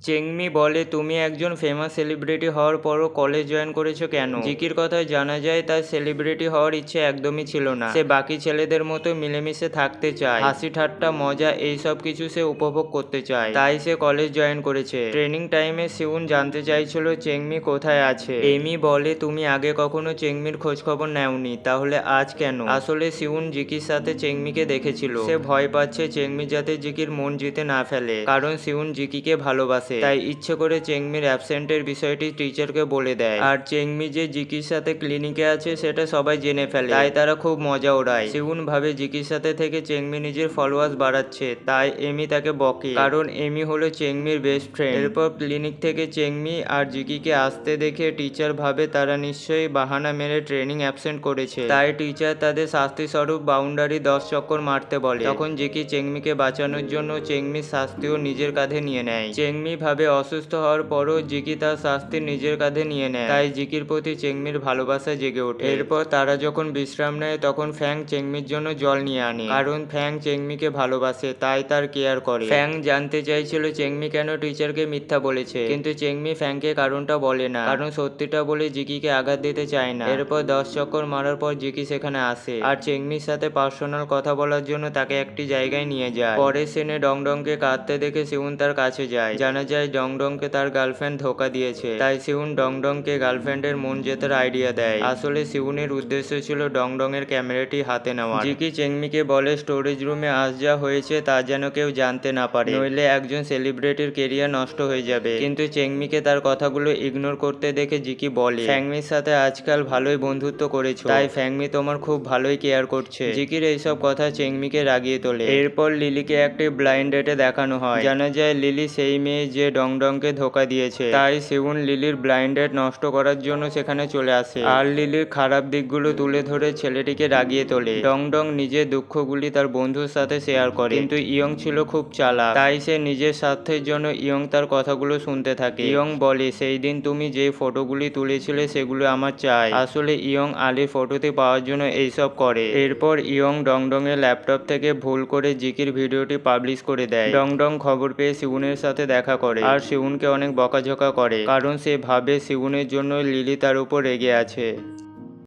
চেংমি বলে, তুমি একজন ফেমাস সেলিব্রিটি হওয়ার পরও কলেজ জয়েন করেছো কেন? জিকির কথায় জানা যায় তার সেলিব্রিটি হওয়ার ইচ্ছে একদমই ছিল না। সে বাকি ছেলেদের মতো মিলেমিশে থাকতে চায়, হাসি ঠাট্টা মজা এইসব কিছু সে উপভোগ করতে চায়, তাই সে কলেজ জয়েন করেছে। ট্রেনিং টাইমে সিউন জানতে চাইছিল চেংমি কোথায় আছে। এমি বলে, তুমি আগে কখনো চেংমির খোঁজ খবর নেওনি, তাহলে আজ কেন? আসলে সিউন জিকির সাথে চেংমিকে দেখেছিল। সে ভয় পাচ্ছে চেংমি যাতে জিকির মন জিতে না ফেলে, কারণ সিউন জিকিকে ভালোবাসে। তাই ইচ্ছে করে চেংমির অ্যাবসেন্টের বিষয়টি টিচারকে বলে দেয়। আর চেংমি যে জিকির সাথে ক্লিনিকে আছে সেটা সবাই জেনে ফেলে, তাই তারা খুব মজা ওড়ায়। সিউন ভাবে জিকির সাথে থেকে চেংমি নিজের ফলোয়ার্স বাড়াচ্ছে, তাই এমি তাকে বকে, কারণ এমি হলো চেংমির বেস্ট ফ্রেন্ড। এরপর ক্লিনিক থেকে চেংমি আর জিকিকে আসতে দেখে টিচার ভাবে তারা নিশ্চয়ই বাহানা মেরে ট্রেনিং অ্যাবসেন্ট করেছে, তাই টিচার তাদের শাস্তি স্বরূপ বাউন্ডারি 10 চক্কর মারতে বলে। তখন জিকি চেংমিকে বাঁচানোর জন্য চেংমির শাস্তিও নিজের কাঁধে নিয়ে নেয়। চেংমি ভাবে অসুস্থ হওয়ার পরও জিকি তার শাস্তি নিজের কাঁধে নিয়ে নেয়, তাই জিকির প্রতি চেংমির ভালোবাসা জেগে ওঠে। এরপর তারা যখন বিশ্রাম নেয় তখন ফ্যাং চেংমির জন্য জল নিয়ে আনে, কারণ ফ্যাং চেংমিকে ভালোবাসে, তাই তার কেয়ার করে। ফ্যাং জানতে চাইছিল চেংমি কেন টিচারকে মিথ্যা বলেছে, কিন্তু চেংমি ফ্যাংকে কারণটা বলে না, কারণ সত্যিটা বলে জিকিকে আঘাত দিতে চায় না। এরপর 10 চক্কর মারার পর জিকি সেখানে আসে আর চেংমির সাথে পার্সোনাল কথা বলার জন্য তাকে একটি জায়গায় নিয়ে যায়। পরের সিনে ডংডংকে কাঁদতে দেখে সিউন তার কাছে যায়। জানা যায় ডংডংকে তার গার্লফ্রেন্ড ধোকা দিয়েছে, তাই সিউন ডংডংকে গার্লফ্রেন্ডের মন জেতার আইডিয়া দেয়। আসলে সিউনের উদ্দেশ্য ছিল ডংডং এর ক্যামেরাটি হাতে নেওয়া। জিকি চেংমিকে বলে স্টোরেজ রুমে আজ যা হয়েছে তা যেন কেউ জানতে না পারে, নইলে একজন সেলিব্রিটির কেরিয়ার নষ্ট হয়ে যাবে। কিন্তু চেংমিকে তার কথাগুলো ইগনোর করতে দেখে জিকি বলে, ফ্যাংমির সাথে আজকাল ভালোই বন্ধুত্ব করেছো, তাই ফ্যাংমি তোমার খুব ভালোই কেয়ার করছে। জিকির এইসব কথা চেংমিকে রাগিয়ে তোলে। এরপর লিলিকে একটি ব্লাইন্ড ডেটে দেখানো হয়। জানা যায় লিলি সেই মেয়ে যে ডংডংকে ধোকা দিয়েছে, তাই সিউন লিলির ব্লাইন্ড ডেট নষ্ট করার জন্য সেখানে চলে আসে আর লিলির খারাপ দিকগুলো তুলে ধরে ছেলেটিকে রাগিয়ে তোলে। ডংডং নিজের দুঃখগুলি তার বন্ধুর সাথে শেয়ার করে, কিন্তু ইয়ং ছিল খুব চালাক, তাই সে নিজের স্বার্থের জন্য ইয়ং তার কথাগুলো শুনতে থাকে। ইয়ং বলে, সেই দিন তুমি যে ফটোগুলি তুলেছিলে সেগুলো আমার চাই। আসলে ইয়ং আলির ফটোতে পাওয়ার জন্য এইসব করে। এরপর ইয়ং ডংডং এর ল্যাপটপ থেকে ভুল করে জিকির ভিডিওটি পাবলিশ করে দেয়। ডংডং খবর পেয়ে সিউনের সাথে দেখা করে আর সিউনকে অনেক বকাঝকা করে, কারণ সে ভাবে সিউনের জন্য লিলি তার উপর রেগে আছে।